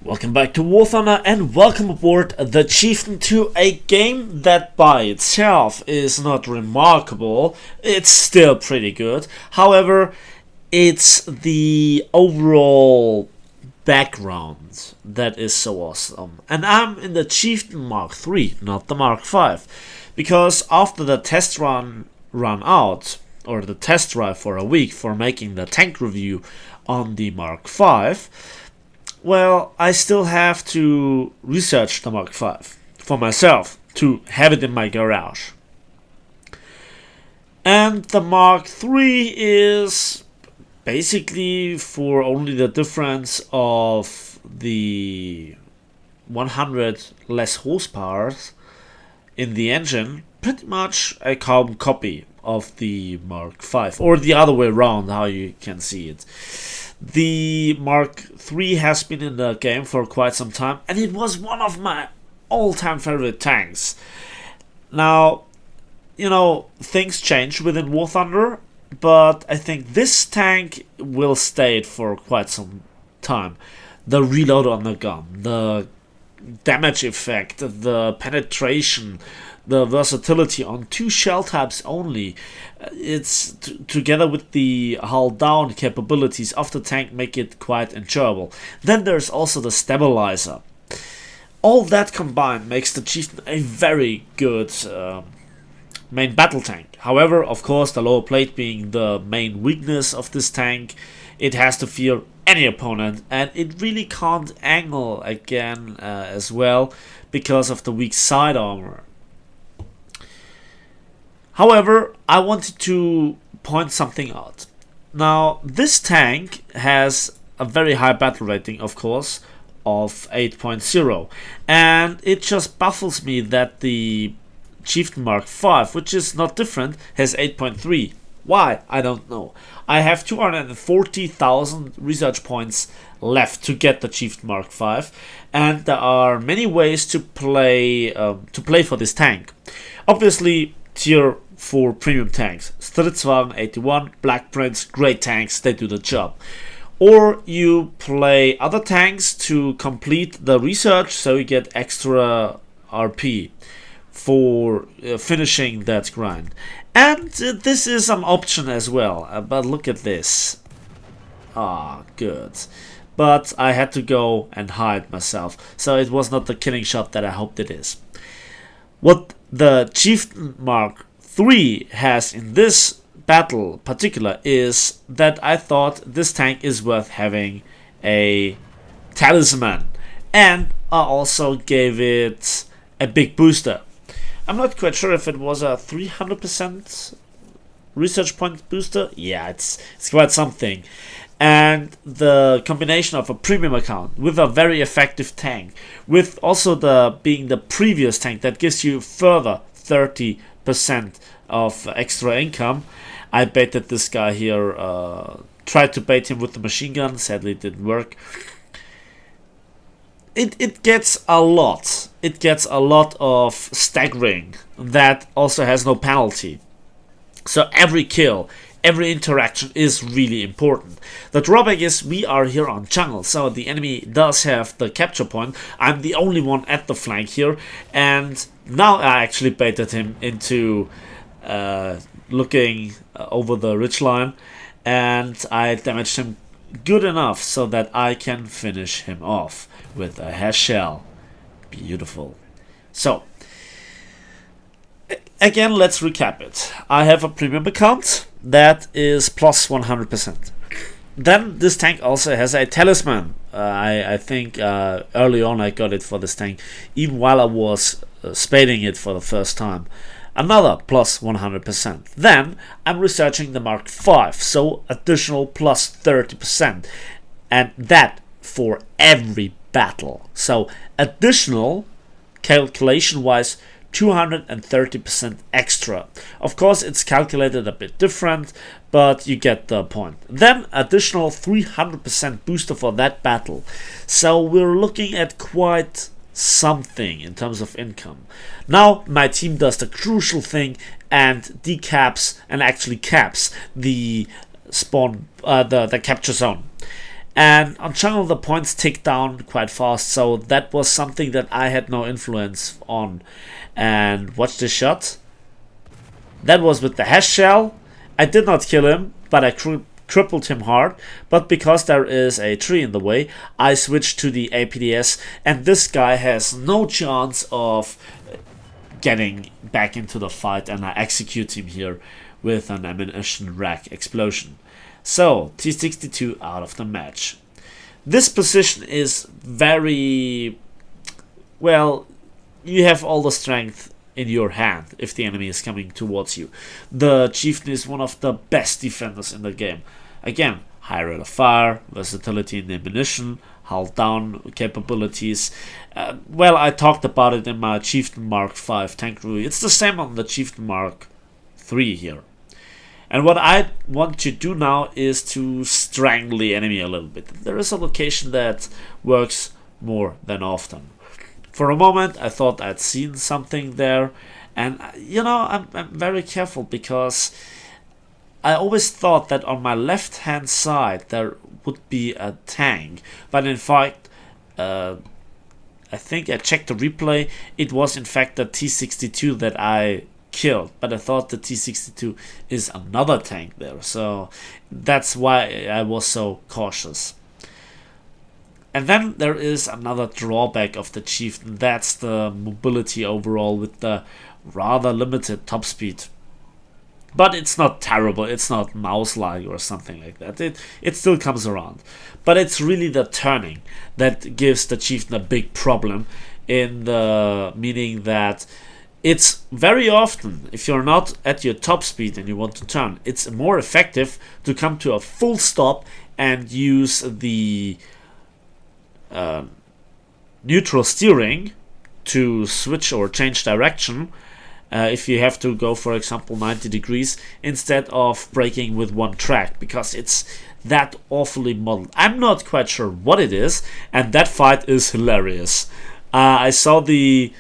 Welcome back to War Thunder and welcome aboard the Chieftain to a game that by itself is not remarkable. It's still pretty good. However, it's the overall background that is so awesome. And I'm in the Chieftain Mk.3, not the Mk.5. Because after the test run out, or the test drive for a week for making the tank review on the Mk.5, well, I still have to research the Mk.5 for myself to have it in my garage. And the Mk.3 is basically for only the difference of the 100 less horsepower in the engine, pretty much a carbon copy of the Mk.5, or the other way around, how you can see it. The Mk.3 has been in the game for quite some time, and it was one of my all-time favorite tanks. Now, you know, things change within War Thunder, but I think this tank will stay it for quite some time. The reload on the gun, the damage effect, the penetration, the versatility on 2 shell types only, it's together with the hull down capabilities of the tank make it quite enjoyable. Then there's also the stabilizer. All that combined makes the Chieftain a very good main battle tank. However, of course, the lower plate being the main weakness of this tank, it has to fear any opponent, and it really can't angle again as well because of the weak side armor. However, I wanted to point something out. Now, this tank has a very high battle rating, of course, of 8.0, and it just baffles me that the Chieftain Mk.5, which is not different, has 8.3. Why? I don't know. I have 240,000 research points left to get the Chieftain Mk.5, and there are many ways to play for this tank. Obviously, tier 4 premium tanks, Stridswagen 81, Black Prince, great tanks, they do the job. Or you play other tanks to complete the research, so you get extra RP for finishing that grind. And this is an option as well, but look at this. Good. But I had to go and hide myself, so it was not the killing shot that I hoped it is. What the Chieftain Mk.3 has in this battle particular is that I thought this tank is worth having a talisman, and I also gave it a big booster. I'm not quite sure if it was a 300% research point booster. Yeah, it's quite something. And the combination of a premium account with a very effective tank, with also being the previous tank that gives you further 30% of extra income. I baited this guy here, tried to bait him with the machine gun, sadly it didn't work. It gets a lot. It gets a lot of staggering that also has no penalty. So every kill, every interaction is really important. The drawback is we are here on jungle, so the enemy does have the capture point. I'm the only one at the flank here, and now I actually baited him into looking over the ridgeline, and I damaged him good enough so that I can finish him off with a hash shell. Beautiful. So, again, let's recap it. I have a premium account that is plus 100%. Then this tank also has a talisman. I think early on I got it for this tank, even while I was spading it for the first time. Another plus 100%. Then I'm researching the Mk.5, so additional plus 30%. And that for every battle. So additional, calculation-wise, 230% extra. Of course, it's calculated a bit different, but you get the point. Then additional 300% booster for that battle. So we're looking at quite something in terms of income. Now my team does the crucial thing and decaps and actually caps the spawn, the capture zone. And on jungle the points tick down quite fast, so that was something that I had no influence on. And watch this shot. That was with the hash shell. I did not kill him, but I crippled him hard. But because there is a tree in the way, I switched to the APDS, and this guy has no chance of getting back into the fight, and I execute him here with an ammunition rack explosion. So, T62 out of the match. This position is very... well, you have all the strength in your hand if the enemy is coming towards you. The Chieftain is one of the best defenders in the game. Again, high rate of fire, versatility in ammunition, hull down capabilities. Well, I talked about it in my Chieftain Mk.3 tank review. It's the same on the Chieftain Mk.3 here. And what I want to do now is to strangle the enemy a little bit. There is a location that works more than often. For a moment, I thought I'd seen something there. And, you know, I'm very careful because I always thought that on my left-hand side there would be a tank. But in fact, I think I checked the replay. It was in fact the T62 that I killed, but I thought the T62 is another tank there, so that's why I was so cautious. And then there is another drawback of the Chieftain, that's the mobility overall with the rather limited top speed. But it's not terrible, it's not mouse-like or something like that, it still comes around. But it's really the turning that gives the Chieftain a big problem, in the meaning that it's very often, if you're not at your top speed and you want to turn, it's more effective to come to a full stop and use the neutral steering to switch or change direction if you have to go, for example, 90 degrees instead of braking with one track, because it's that awfully modeled. I'm not quite sure what it is, and that fight is hilarious. I saw the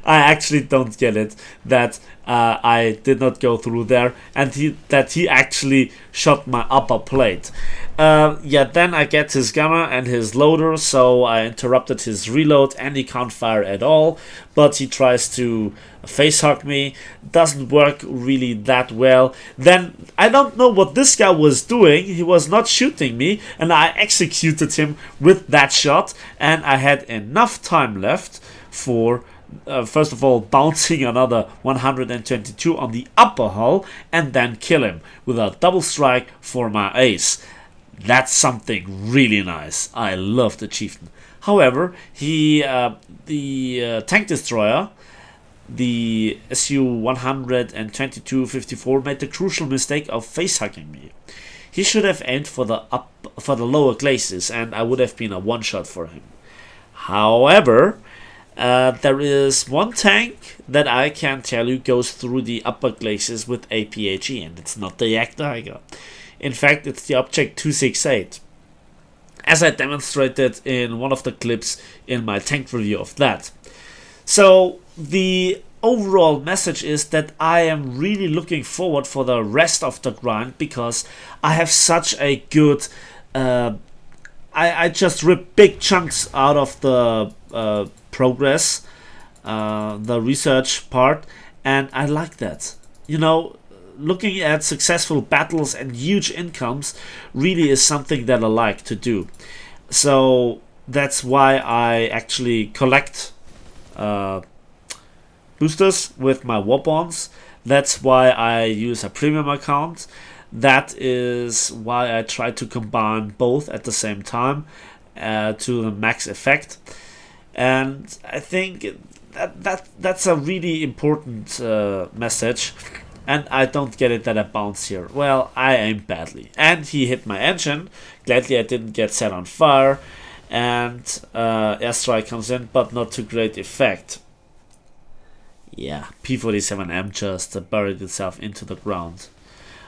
I actually don't get it that I did not go through there, and that he actually shot my upper plate. Yeah, then I get his gunner and his loader, so I interrupted his reload, and he can't fire at all, but he tries to facehug me. Doesn't work really that well. Then I don't know what this guy was doing. He was not shooting me, and I executed him with that shot, and I had enough time left for first of all bouncing another 122 on the upper hull and then kill him with a double strike for my ace. That's something really nice. I love the Chieftain. However, the tank destroyer, the Su-122-54, made the crucial mistake of facehugging me. He should have aimed for the lower glacis, and I would have been a one-shot for him. However, there is one tank that I can tell you goes through the upper glacis with APHE, and it's not the Yak Tiger. In fact, it's the Object 268, as I demonstrated in one of the clips in my tank review of that. So the overall message is that I am really looking forward for the rest of the grind, because I have such a good I just rip big chunks out of the progress, the research part, and I like that. You know, looking at successful battles and huge incomes really is something that I like to do. So that's why I actually collect boosters with my war bonds. That's why I use a premium account. That is why I try to combine both at the same time to the max effect. And I think that's a really important message. And I don't get it that I bounce here. Well, I aimed badly. And he hit my engine. Gladly I didn't get set on fire. And airstrike comes in, but not to great effect. Yeah, P-47M just buried itself into the ground.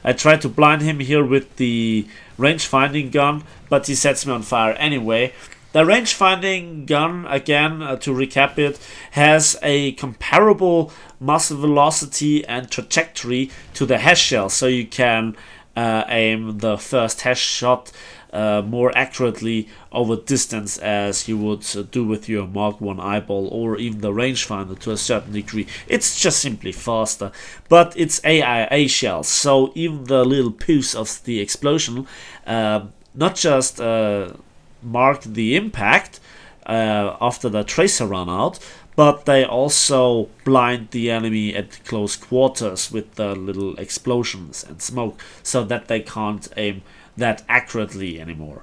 I tried to blind him here with the range-finding gun, but he sets me on fire anyway. The range-finding gun, again, to recap it, has a comparable muzzle velocity and trajectory to the hash shell, so you can aim the first test shot more accurately over distance as you would do with your Mark 1 eyeball or even the rangefinder to a certain degree. It's just simply faster, but it's AIA shells, so even the little poofs of the explosion not just mark the impact after the tracer run out, but they also blind the enemy at close quarters with the little explosions and smoke, so that they can't aim that accurately anymore.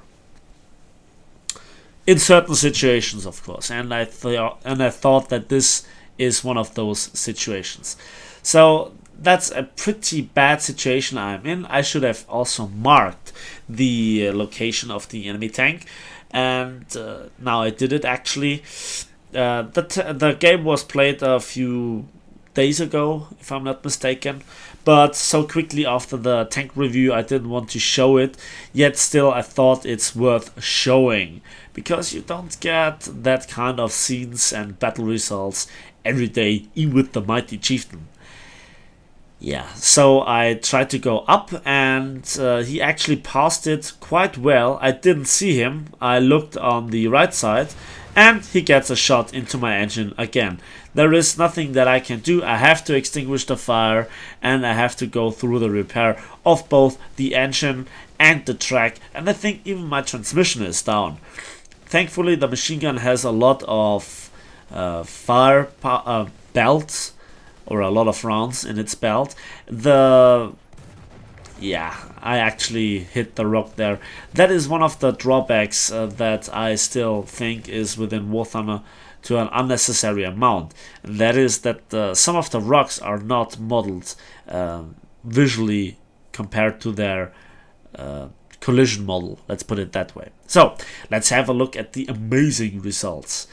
In certain situations, of course, and I thought that this is one of those situations. So that's a pretty bad situation I'm in. I should have also marked the location of the enemy tank, and now I did it actually. The game was played a few days ago, if I'm not mistaken, but so quickly after the tank review I didn't want to show it, yet still I thought it's worth showing, because you don't get that kind of scenes and battle results every day, even with the mighty Chieftain. Yeah, so I tried to go up, and he actually passed it quite well. I didn't see him, I looked on the right side, and he gets a shot into my engine again. There is nothing that I can do. I have to extinguish the fire, and I have to go through the repair of both the engine and the track, and I think even my transmission is down. Thankfully the machine gun has a lot of fire belts, or a lot of rounds in its belt. Yeah, I actually hit the rock there. That is one of the drawbacks that I still think is within War Thunder to an unnecessary amount. And that is that some of the rocks are not modeled visually compared to their collision model, let's put it that way. So let's have a look at the amazing results.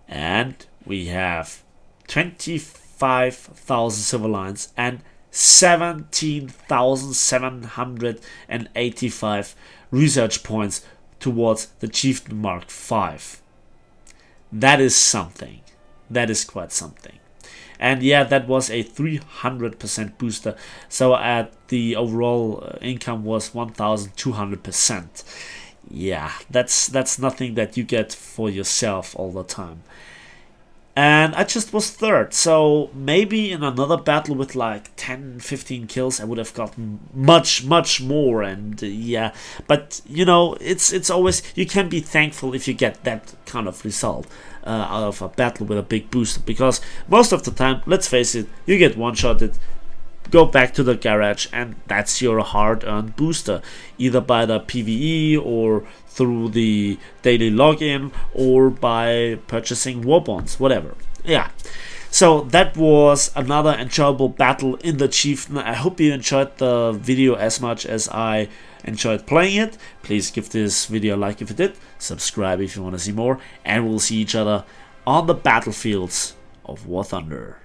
And we have 25,000 civil lines and 17,785 research points towards the Chieftain Mark 5. That is something. That is quite something. And yeah, that was a 300% booster. So at the overall income was 1,200%. Yeah, that's nothing that you get for yourself all the time. And I just was third, so maybe in another battle with like 10-15 kills I would have gotten much more. And yeah, but you know, it's always, you can be thankful if you get that kind of result out of a battle with a big booster, because most of the time, let's face it, you get one-shotted, go back to the garage, and that's your hard-earned booster, either by the PvE or through the daily login or by purchasing war bonds, whatever. Yeah, so that was another enjoyable battle in the Chieftain. I hope you enjoyed the video as much as I enjoyed playing it. Please give this video a like if you did, subscribe if you want to see more, and we'll see each other on the battlefields of War Thunder.